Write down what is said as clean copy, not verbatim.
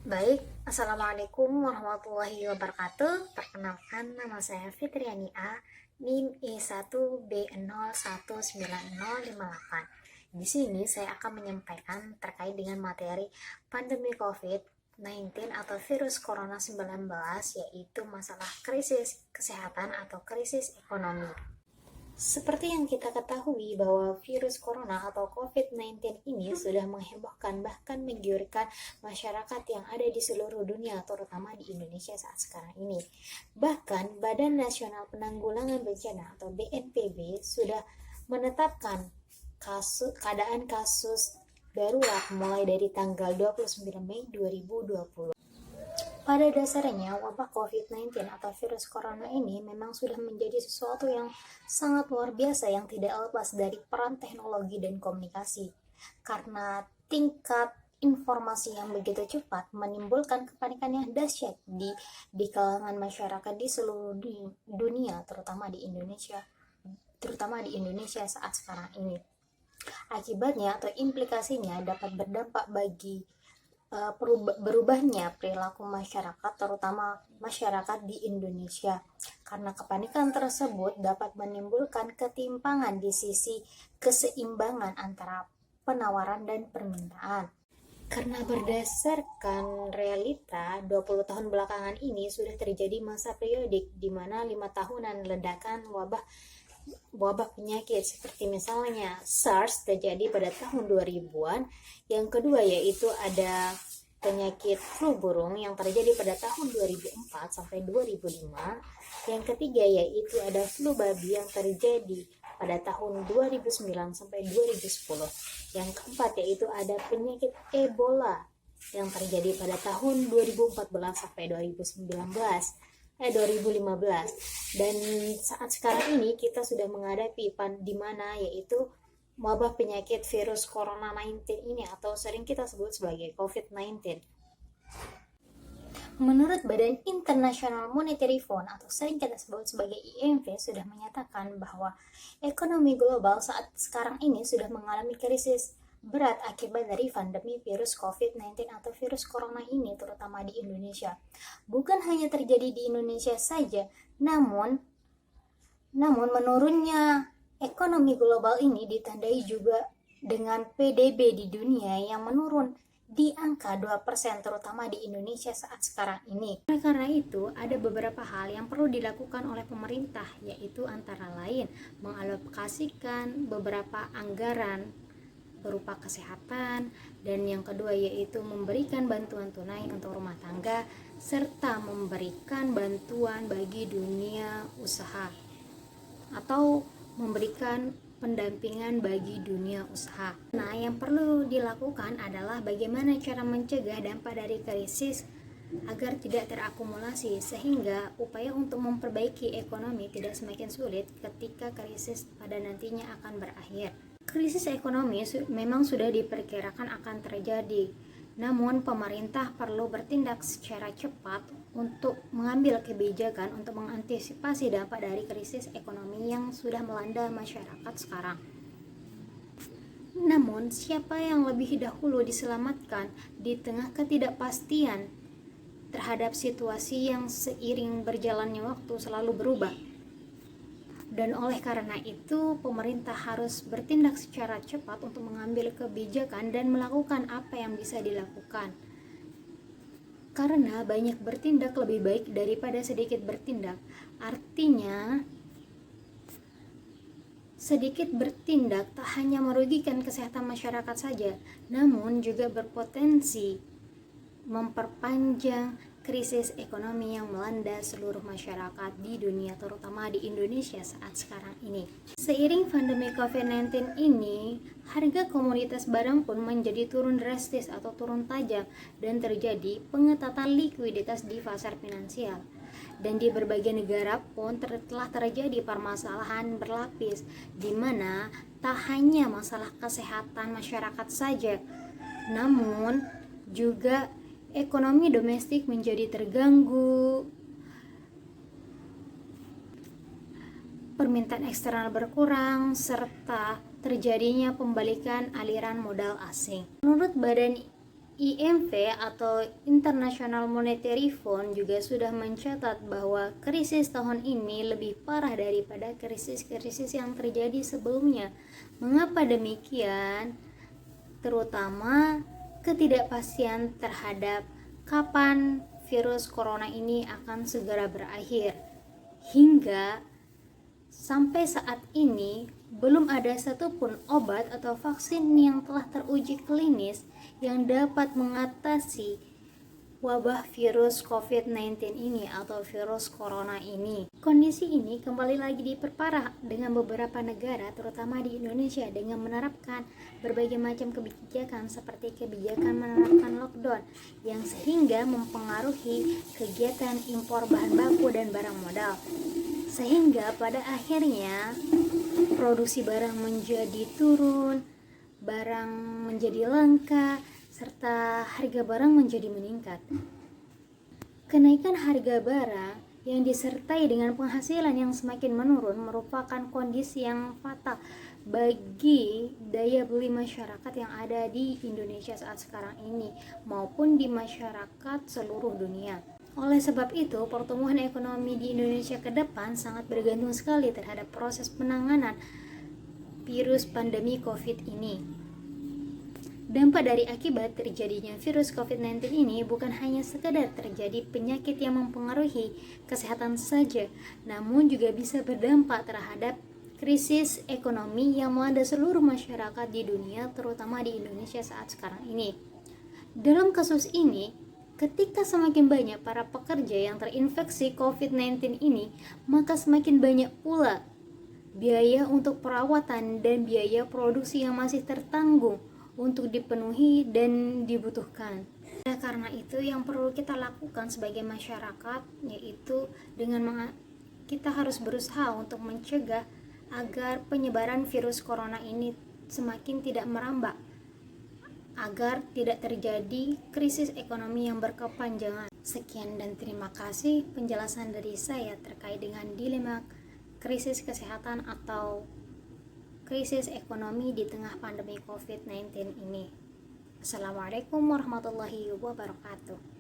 Baik, Assalamualaikum warahmatullahi wabarakatuh. Perkenalkan, nama saya Fitriani A, NIM E1B019058. Di sini saya akan menyampaikan terkait dengan materi pandemi COVID-19 atau virus Corona 19, yaitu masalah krisis kesehatan atau krisis ekonomi. Seperti yang kita ketahui bahwa virus corona atau COVID-19 ini sudah menghebohkan bahkan menggiurkan masyarakat yang ada di seluruh dunia, terutama di Indonesia saat sekarang ini. Bahkan Badan Nasional Penanggulangan Bencana atau BNPB sudah menetapkan keadaan kasus darurat mulai dari tanggal 29 Mei 2020. Pada dasarnya, wabah COVID-19 atau virus corona ini memang sudah menjadi sesuatu yang sangat luar biasa yang tidak lepas dari peran teknologi dan komunikasi. Karena tingkat informasi yang begitu cepat menimbulkan kepanikan yang dahsyat di kalangan masyarakat di seluruh dunia, terutama di Indonesia saat sekarang ini. Akibatnya atau implikasinya dapat berdampak bagi berubahnya perilaku masyarakat, terutama masyarakat di Indonesia, karena kepanikan tersebut dapat menimbulkan ketimpangan di sisi keseimbangan antara penawaran dan permintaan. Karena berdasarkan realita 20 tahun belakangan ini sudah terjadi masa periodik di mana 5 tahunan ledakan wabah penyakit seperti misalnya SARS terjadi pada tahun 2000-an. Yang kedua yaitu ada penyakit flu burung yang terjadi pada tahun 2004 sampai 2005. Yang ketiga yaitu ada flu babi yang terjadi pada tahun 2009 sampai 2010. Yang keempat yaitu ada penyakit Ebola yang terjadi pada tahun 2014 sampai 2015. Dan saat sekarang ini kita sudah menghadapi di mana yaitu wabah penyakit virus corona 19 ini atau sering kita sebut sebagai COVID-19. Menurut Badan International Monetary Fund atau sering kita sebut sebagai IMF sudah menyatakan bahwa ekonomi global saat sekarang ini sudah mengalami krisis berat akibat dari pandemi virus COVID-19 atau virus corona ini, terutama di Indonesia. Bukan hanya terjadi di Indonesia saja, namun menurunnya ekonomi global ini ditandai juga dengan PDB di dunia yang menurun di angka 2%, terutama di Indonesia saat sekarang ini. Karena itu, ada beberapa hal yang perlu dilakukan oleh pemerintah, yaitu antara lain mengalokasikan beberapa anggaran berupa kesehatan, dan yang kedua yaitu memberikan bantuan tunai untuk rumah tangga serta memberikan bantuan bagi dunia usaha atau memberikan pendampingan bagi dunia usaha. Nah, yang perlu dilakukan adalah bagaimana cara mencegah dampak dari krisis agar tidak terakumulasi, sehingga upaya untuk memperbaiki ekonomi tidak semakin sulit ketika krisis pada nantinya akan berakhir. Krisis ekonomi memang sudah diperkirakan akan terjadi, namun pemerintah perlu bertindak secara cepat untuk mengambil kebijakan untuk mengantisipasi dampak dari krisis ekonomi yang sudah melanda masyarakat sekarang. Namun, siapa yang lebih dahulu diselamatkan di tengah ketidakpastian terhadap situasi yang seiring berjalannya waktu selalu berubah? Dan oleh karena itu, pemerintah harus bertindak secara cepat untuk mengambil kebijakan dan melakukan apa yang bisa dilakukan. Karena banyak bertindak lebih baik daripada sedikit bertindak. Artinya, sedikit bertindak tak hanya merugikan kesehatan masyarakat saja, namun juga berpotensi memperpanjang krisis ekonomi yang melanda seluruh masyarakat di dunia, terutama di Indonesia saat sekarang ini. Seiring pandemi COVID-19 ini, harga komoditas barang pun menjadi turun drastis atau turun tajam dan terjadi pengetatan likuiditas di pasar finansial. Dan di berbagai negara pun telah terjadi permasalahan berlapis, di mana tak hanya masalah kesehatan masyarakat saja, namun juga ekonomi domestik menjadi terganggu, permintaan eksternal berkurang, serta terjadinya pembalikan aliran modal asing. Menurut Badan IMF atau International Monetary Fund juga sudah mencatat bahwa krisis tahun ini lebih parah daripada krisis-krisis yang terjadi sebelumnya. Mengapa demikian? Terutama ketidakpastian terhadap kapan virus corona ini akan segera berakhir. Hingga sampai saat ini belum ada satupun obat atau vaksin yang telah teruji klinis yang dapat mengatasi wabah virus COVID-19 ini atau virus corona ini. Kondisi ini kembali lagi diperparah dengan beberapa negara, terutama di Indonesia, dengan menerapkan berbagai macam kebijakan seperti kebijakan menerapkan lockdown yang sehingga mempengaruhi kegiatan impor bahan baku dan barang modal. Sehingga pada akhirnya produksi barang menjadi turun, barang menjadi langka, serta harga barang menjadi meningkat. Kenaikan harga barang yang disertai dengan penghasilan yang semakin menurun merupakan kondisi yang fatal bagi daya beli masyarakat yang ada di Indonesia saat sekarang ini maupun di masyarakat seluruh dunia. Oleh sebab itu, pertumbuhan ekonomi di Indonesia ke depan sangat bergantung sekali terhadap proses penanganan virus pandemi COVID ini. Dampak dari akibat terjadinya virus COVID-19 ini bukan hanya sekedar terjadi penyakit yang mempengaruhi kesehatan saja, namun juga bisa berdampak terhadap krisis ekonomi yang melanda seluruh masyarakat di dunia, terutama di Indonesia saat sekarang ini. Dalam kasus ini, ketika semakin banyak para pekerja yang terinfeksi COVID-19 ini, maka semakin banyak pula biaya untuk perawatan dan biaya produksi yang masih tertanggung untuk dipenuhi dan dibutuhkan. Karena itu yang perlu kita lakukan sebagai masyarakat yaitu kita harus berusaha untuk mencegah agar penyebaran virus corona ini semakin tidak merambah, agar tidak terjadi krisis ekonomi yang berkepanjangan. Sekian dan terima kasih penjelasan dari saya terkait dengan dilema krisis kesehatan atau krisis ekonomi di tengah pandemi COVID-19 ini. Assalamualaikum warahmatullahi wabarakatuh.